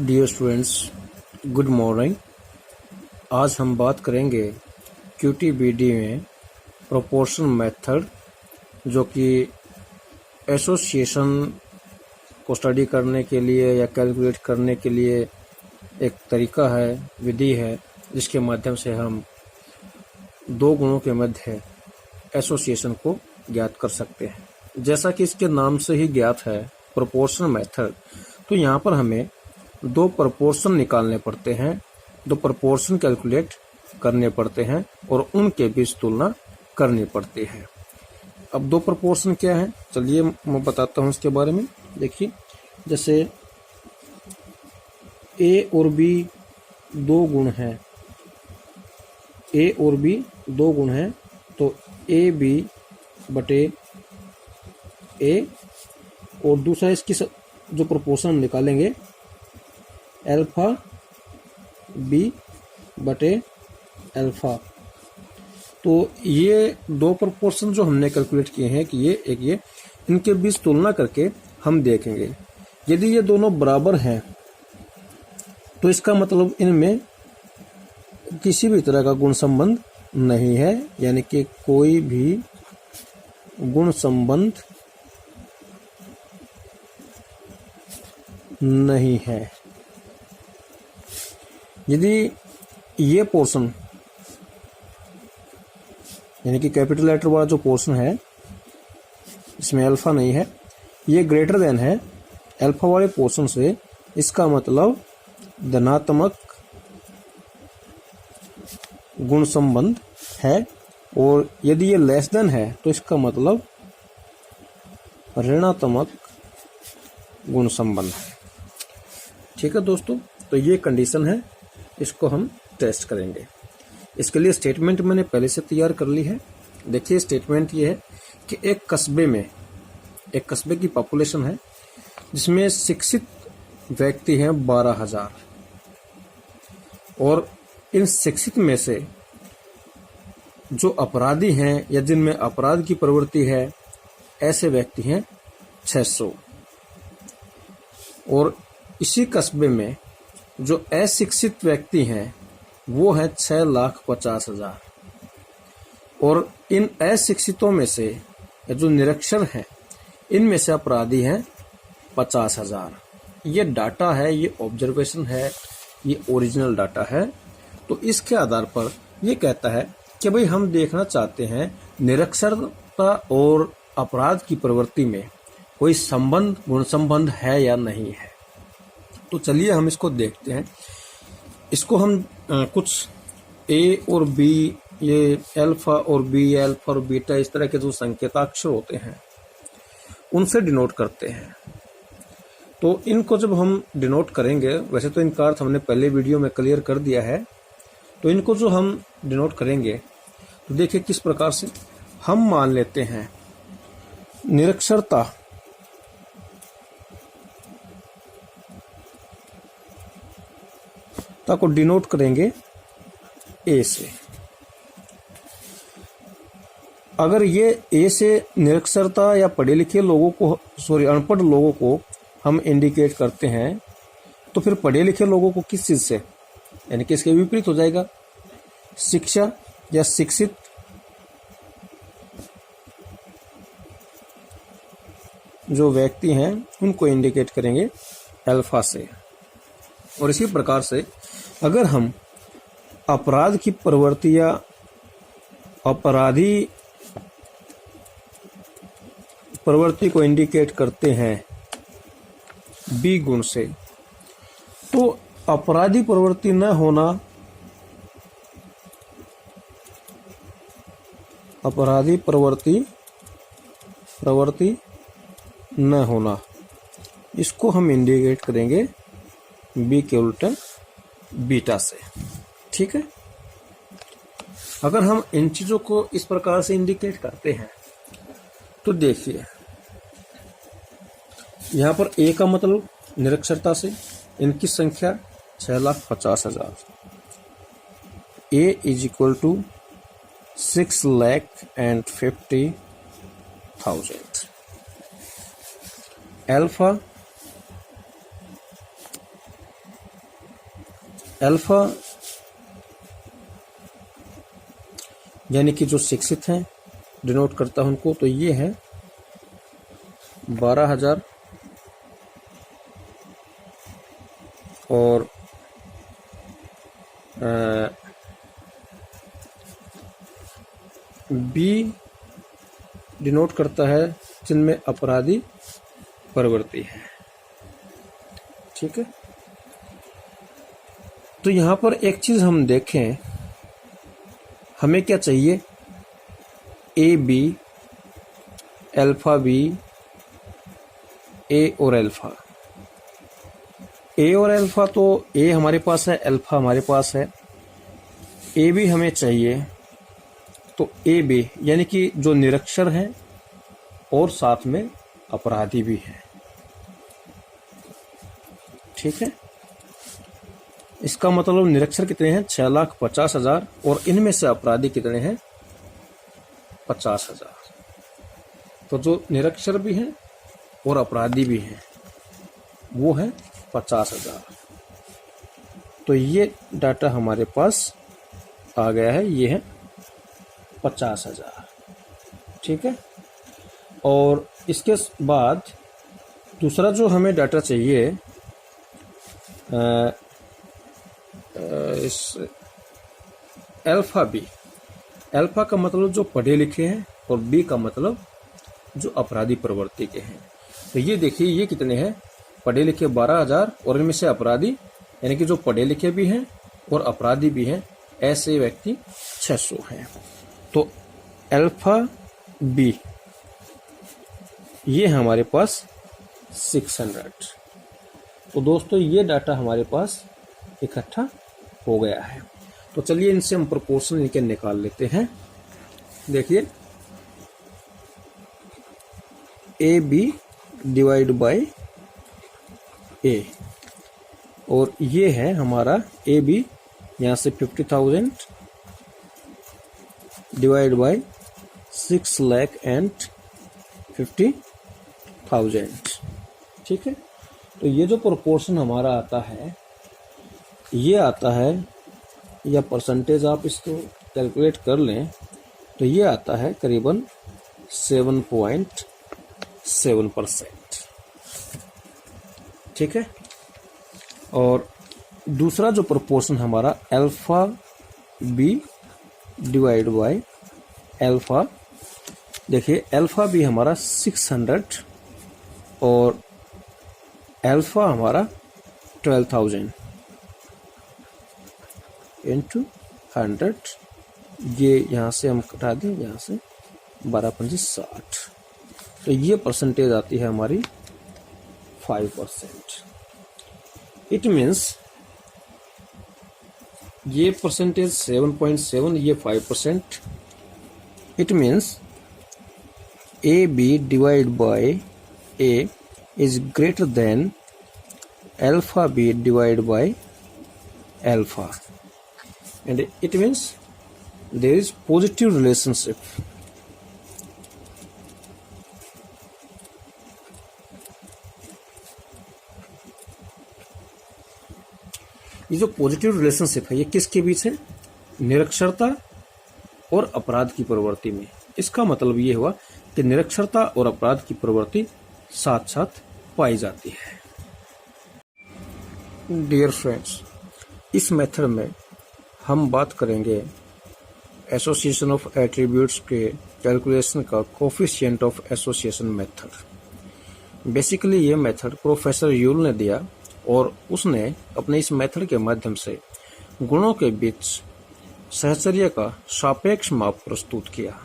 Dear students, good morning. आज हम बात करेंगे क्यूटीबीडी में प्रोपोर्शन मेथड, जो कि एसोसिएशन को स्टडी करने के लिए या कैलकुलेट करने के लिए एक तरीका है, विधि है, जिसके माध्यम से हम दो गुणों के मध्य एसोसिएशन को ज्ञात कर सकते हैं। जैसा कि इसके नाम से ही ज्ञात है प्रोपोर्शन मेथड, तो यहाँ पर हमें दो प्रोपोर्शन निकालने पड़ते हैं, दो प्रोपोर्शन कैलकुलेट करने पड़ते हैं और उनके बीच तुलना करनी पड़ती है। अब दो प्रोपोर्शन क्या है, चलिए मैं बताता हूँ इसके बारे में। देखिए, जैसे ए और बी दो गुण हैं, ए और बी दो गुण हैं, तो ए बी बटे ए, और दूसरा इसकी जो प्रोपोर्शन निकालेंगे अल्फा बी बटे अल्फा। तो ये दो प्रोपोर्शन जो हमने कैलकुलेट किए हैं कि ये इनके बीच तुलना करके हम देखेंगे। यदि ये दोनों बराबर हैं तो इसका मतलब इनमें किसी भी तरह का गुण संबंध नहीं है, यानी कि कोई भी गुण संबंध नहीं है। यदि ये पोर्शन, यानी कि कैपिटल लेटर वाला जो पोर्शन है, इसमें अल्फा नहीं है, ये ग्रेटर देन है अल्फा वाले पोर्शन से, इसका मतलब धनात्मक गुण संबंध है। और यदि ये लेस देन है तो इसका मतलब ऋणात्मक गुण संबंध है। ठीक है दोस्तों, तो ये कंडीशन है, इसको हम टेस्ट करेंगे। इसके लिए स्टेटमेंट मैंने पहले से तैयार कर ली है। देखिए, स्टेटमेंट ये है कि एक कस्बे की पॉपुलेशन है जिसमें शिक्षित व्यक्ति हैं 12,000, और इन शिक्षित में से जो अपराधी हैं या जिनमें अपराध की प्रवृत्ति है, ऐसे व्यक्ति हैं 600। और इसी कस्बे में जो अशिक्षित व्यक्ति हैं वो है 6,50,000, और इन अशिक्षितों में से जो निरक्षर हैं, इनमें से अपराधी हैं 50,000। ये डाटा है, ये ऑब्जर्वेशन है, ये ओरिजिनल डाटा है। तो इसके आधार पर ये कहता है कि भाई हम देखना चाहते हैं निरक्षरता और अपराध की प्रवृत्ति में कोई संबंध, गुण संबंध है या नहीं है। तो चलिए हम इसको देखते हैं। इसको हम कुछ ए और बी, ये अल्फा और बी, अल्फा और बीटा, इस तरह के जो संकेताक्षर होते हैं उनसे डिनोट करते हैं। तो इनको जब हम डिनोट करेंगे, वैसे तो इनका अर्थ हमने पहले वीडियो में क्लियर कर दिया है, तो इनको जो हम डिनोट करेंगे तो देखिए किस प्रकार से हम मान लेते हैं निरक्षरता को डिनोट करेंगे ए से। अगर ये ए से निरक्षरता या पढ़े लिखे लोगों को, अनपढ़ लोगों को हम इंडिकेट करते हैं, तो फिर पढ़े लिखे लोगों को किस चीज से, यानी कि इसके विपरीत हो जाएगा, शिक्षा या शिक्षित जो व्यक्ति हैं उनको इंडिकेट करेंगे अल्फा से। और इसी प्रकार से अगर हम अपराध की प्रवृत्ति या अपराधी प्रवृत्ति को इंडिकेट करते हैं बी गुण से, तो अपराधी प्रवृत्ति न होना, अपराधी प्रवृत्ति न होना, इसको हम इंडिकेट करेंगे बी के उल्टा बीटा से। ठीक है, अगर हम इन चीजों को इस प्रकार से इंडिकेट करते हैं तो देखिए, यहां पर ए का मतलब निरक्षरता से, इनकी संख्या 6,50,000, a is equal to 6,50,000। Alpha alpha यानी कि जो शिक्षित हैं डिनोट करता है उनको, तो ये है 12,000 और बी डिनोट करता है जिनमें अपराधी प्रवृत्ति है। ठीक है, तो यहां पर एक चीज हम देखें, हमें क्या चाहिए, ए बी, अल्फा बी, ए और अल्फा। ए और अल्फा, तो ए हमारे पास है, अल्फा हमारे पास है, ए भी हमें चाहिए। तो ए बी यानी कि जो निरक्षर है और साथ में अपराधी भी है। ठीक है, इसका मतलब निरक्षर कितने हैं, 6,50,000 और इनमें से अपराधी कितने हैं, 50,000। तो जो निरक्षर भी हैं और अपराधी भी हैं वो है 50,000। तो ये डाटा हमारे पास आ गया है, ये है 50,000। ठीक है, और इसके बाद दूसरा जो हमें डाटा चाहिए इस अल्फा बी, अल्फा का मतलब जो पढ़े लिखे हैं और बी का मतलब जो अपराधी प्रवृत्ति के हैं। तो ये देखिए, ये कितने हैं, पढ़े लिखे 12,000 और इनमें से अपराधी यानी कि जो पढ़े लिखे भी हैं और अपराधी भी हैं, ऐसे व्यक्ति 600 हैं। तो अल्फा बी ये हमारे पास 600। तो दोस्तों ये डाटा हमारे पास इकट्ठा हो गया है। तो चलिए इनसे हम प्रोपोर्शन इनके निकाल लेते हैं। देखिए, ए बी डिवाइड बाय ए, और ये है हमारा ए बी, यहाँ से 50,000 डिवाइड बाय 6,50,000। ठीक है, तो ये जो प्रोपोर्शन हमारा आता है, ये आता है, या परसेंटेज आप इसको कैलकुलेट कर लें तो ये आता है करीबन 7.7%। ठीक है, और दूसरा जो प्रोपोर्शन हमारा alpha B divide by alpha, देखिए अल्फा बी हमारा 600 और अल्फा हमारा 12,000 इंटू 100, ये यहाँ से हम कटा दें, यहाँ से 12×5=60। तो ये परसेंटेज आती है हमारी 5%। इट मीन्स ये परसेंटेज 7.7, ये 5%। It means A B divide by A is greater than alpha b divided by alpha, and it means there is positive relationship. ये जो पॉजिटिव रिलेशनशिप है ये किसके बीच है, निरक्षरता और अपराध की प्रवृत्ति में। इसका मतलब ये हुआ कि निरक्षरता और अपराध की प्रवृत्ति साथ साथ पाई जाती है। डियर फ्रेंड्स, इस मेथड में हम बात करेंगे एसोसिएशन ऑफ एट्रीब्यूट्स के कैलकुलेशन का coefficient of association method. Basically ये मेथड प्रोफेसर यूल ने दिया और उसने अपने इस मेथड के माध्यम से गुणों के बीच सहचर्य का सापेक्ष माप प्रस्तुत किया।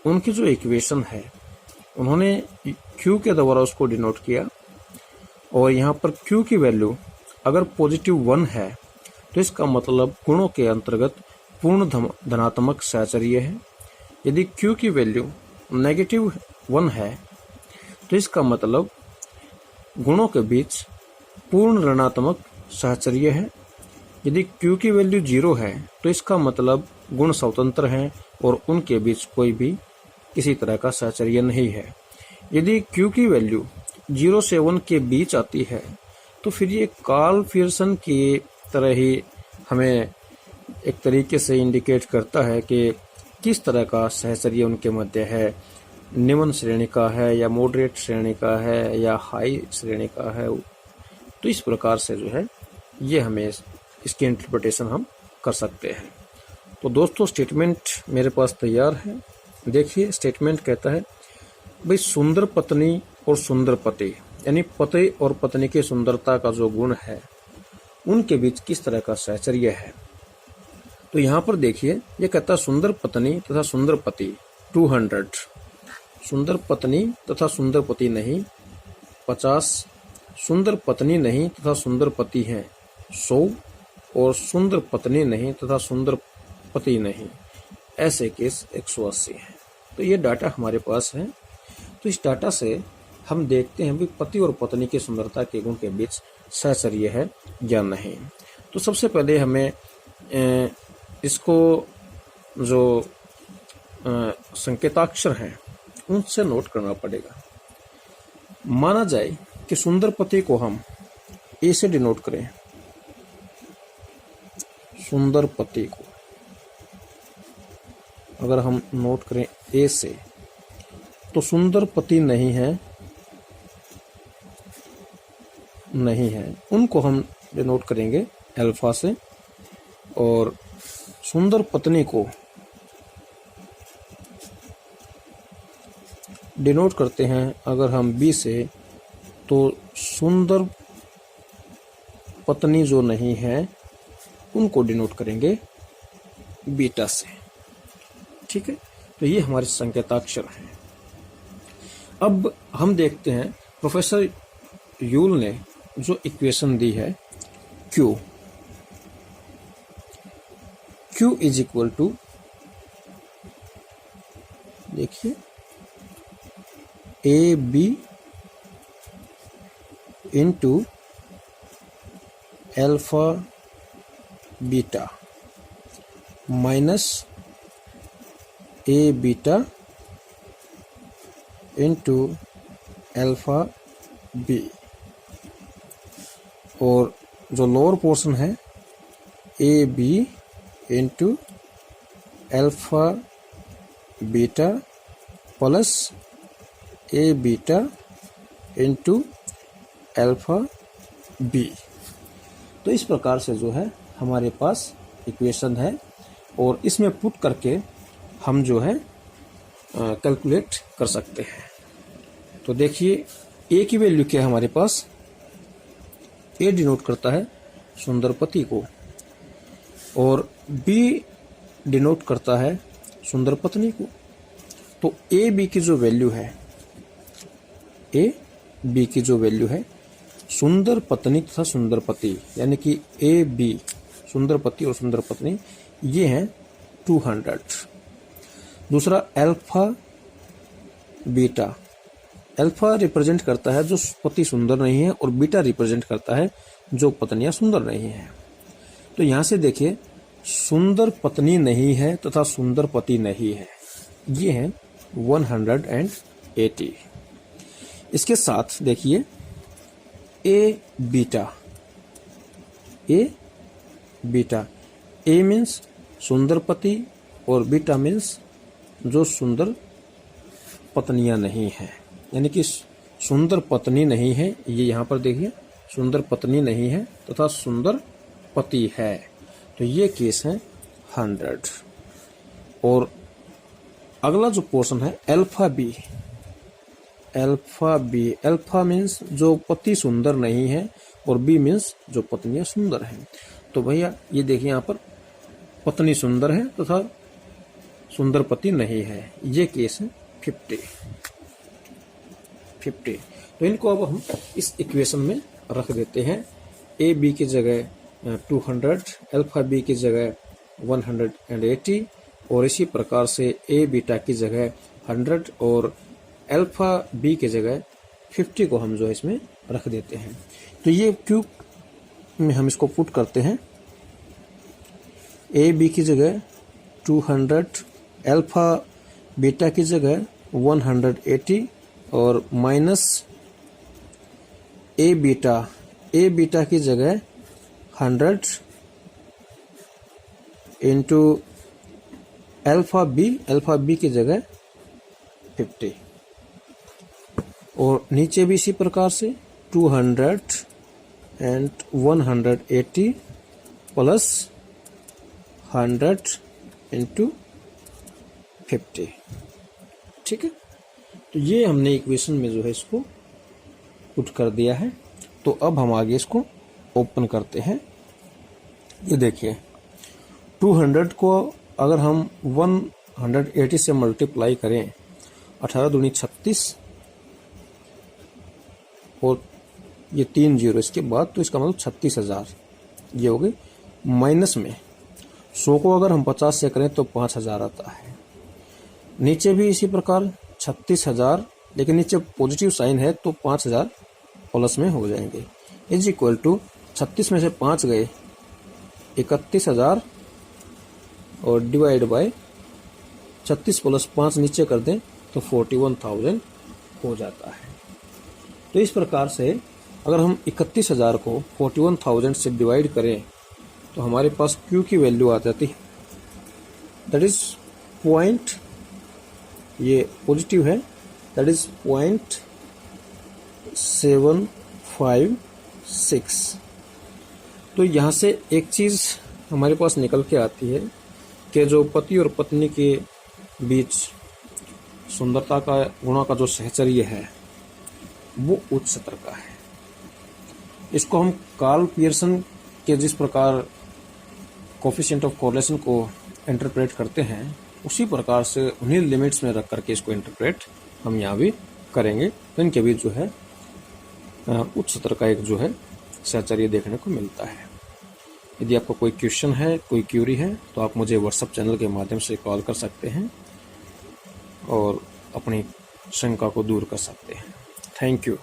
उनकी जो इक्वेशन है उन्होंने Q के द्वारा उसको डिनोट किया, और यहाँ पर Q की वैल्यू अगर पॉजिटिव 1 है तो इसका मतलब गुणों के अंतर्गत पूर्ण धनात्मक सहचर्य है। यदि Q की वैल्यू नेगेटिव 1 है तो इसका मतलब गुणों के बीच पूर्ण ऋणात्मक सहचर्य है। यदि Q की वैल्यू 0 है तो इसका मतलब गुण स्वतंत्र हैं और उनके बीच कोई भी किसी तरह का सहचर्य नहीं है। यदि Q की वैल्यू 0 से 1 के बीच आती है तो फिर ये कार्ल पियर्सन के तरह ही हमें एक तरीके से इंडिकेट करता है कि किस तरह का सहचर्य उनके मध्य है, निम्न श्रेणी का है या मॉडरेट श्रेणी का है या हाई श्रेणी का है। तो इस प्रकार से जो है ये हमें इसकी इंटरप्रिटेशन हम कर सकते हैं। तो दोस्तों स्टेटमेंट मेरे पास तैयार है। देखिए स्टेटमेंट कहता है भाई सुंदर पत्नी और सुंदर पति, यानी पति और पत्नी की सुंदरता का जो गुण है उनके बीच किस तरह का सहचर्य है। तो यहाँ पर देखिए ये कहता है सुंदर पत्नी तथा सुंदर पति 200, सुंदर पत्नी तथा सुंदर पति नहीं 50, सुंदर पत्नी नहीं तथा सुंदर पति हैं 100, और सुंदर पत्नी नहीं तथा सुंदर पति नहीं, ऐसे केस 180 हैं। तो ये डाटा हमारे पास है। तो इस डाटा से हम देखते हैं भी पति और पत्नी की सुंदरता के गुण के बीच सहचर्य है या नहीं। तो सबसे पहले हमें इसको जो संकेताक्षर हैं उनसे नोट करना पड़ेगा। माना जाए कि सुंदर पति को हम ए से डिनोट करें, सुंदर पति को अगर हम नोट करें ए से, तो सुंदर पति नहीं है, उनको हम डिनोट करेंगे अल्फा से, और सुंदर पत्नी को डिनोट करते हैं अगर हम बी से, तो सुंदर पत्नी जो नहीं है उनको डिनोट करेंगे बीटा से। ठीक है, तो ये हमारे संकेताक्षर हैं। अब हम देखते हैं प्रोफेसर यूल ने जो इक्वेशन दी है Q इज इक्वल टू, देखिए A B into alpha beta minus A beta into alpha B, और जो लोअर पोर्शन है A B into alpha beta plus A beta into alpha B. तो इस प्रकार से जो है हमारे पास इक्वेशन है, और इसमें पुट करके हम जो है कैलकुलेट कर सकते हैं। तो देखिए ए की वैल्यू क्या है हमारे पास, ए डिनोट करता है सुंदर पति को, और बी डिनोट करता है सुंदर पत्नी को। तो ए बी की जो वैल्यू है, ए बी की जो वैल्यू है सुंदर पत्नी तथा सुंदर पति, यानी कि ए बी सुंदर पति और सुंदर पत्नी ये हैं 200। दूसरा अल्फा बीटा, अल्फा रिप्रेजेंट करता है जो पति सुंदर नहीं है, और बीटा रिप्रेजेंट करता है जो पत्नियां सुंदर नहीं है। तो यहां से देखिए सुंदर पत्नी नहीं है तथा सुंदर पति नहीं है, ये है 180। इसके साथ देखिए ए बीटा, ए मीन्स सुंदर पति और बीटा मीन्स जो सुंदर पत्नियां नहीं है, यानी कि सुंदर पत्नी नहीं है, ये यहाँ पर देखिए सुंदर पत्नी नहीं है तथा सुंदर पति है। तो ये केस है 100। और अगला जो पोर्शन है अल्फा बी, अल्फा मीन्स जो पति सुंदर नहीं है, और बी मीन्स जो पत्नियां सुंदर हैं। तो भैया ये देखिए यहाँ पर पत्नी सुंदर है तथा सुंदर पति नहीं है, ये केस है 50। तो इनको अब हम इस इक्वेशन में रख देते हैं। ए बी की जगह 200, अल्फा बी की जगह 180, और इसी प्रकार से ए बीटा की जगह 100 और अल्फा बी की जगह 50 को हम जो है इसमें रख देते हैं। तो ये क्यू में हम इसको पुट करते हैं, ए बी की जगह 200, अल्फा बीटा की जगह 180, और माइनस ए बीटा की जगह 100 इंटू अल्फा बी की जगह 50, और नीचे भी इसी प्रकार से 200 एंड 180 प्लस 100 इंटू 50। ठीक है, तो ये हमने इक्वेशन में जो है इसको पुट कर दिया है। तो अब हम आगे इसको ओपन करते हैं। ये देखिए 200 को अगर हम 180 से मल्टीप्लाई करें, 18 दूनी 36 और ये 3 जीरो इसके बाद, तो इसका मतलब 36,000 ये हो गई। माइनस में 100 को अगर हम 50 से करें तो 5,000 आता है। नीचे भी इसी प्रकार 36,000, लेकिन नीचे पॉजिटिव साइन है तो 5,000 प्लस में हो जाएंगे। इज इक्वल टू 36 में से 5 गए 31,000 और डिवाइड बाय 36 प्लस 5 नीचे कर दें तो 41,000 हो जाता है। तो इस प्रकार से अगर हम 31,000 को 41,000 से डिवाइड करें तो हमारे पास Q की वैल्यू आ जाती है, दैट इज पॉइंट, ये पॉजिटिव है, दैट इज 0.756। तो यहाँ से एक चीज हमारे पास निकल के आती है कि जो पति और पत्नी के बीच सुंदरता का गुणों का जो सहचर्य है वो उच्च स्तर का है। इसको हम कार्ल पियर्सन के जिस प्रकार कोफिशिएंट ऑफ कोरिलेशन को इंटरप्रेट करते हैं उसी प्रकार से उन्हीं लिमिट्स में रख करके इसको इंटरप्रेट हम यहाँ भी करेंगे। तो इनके बीच जो है उच्च स्तर का एक जो है सहचर्य देखने को मिलता है। यदि आपको कोई क्वेश्चन है, कोई क्यूरी है, तो आप मुझे व्हाट्सएप चैनल के माध्यम से कॉल कर सकते हैं और अपनी शंका को दूर कर सकते हैं। Thank you.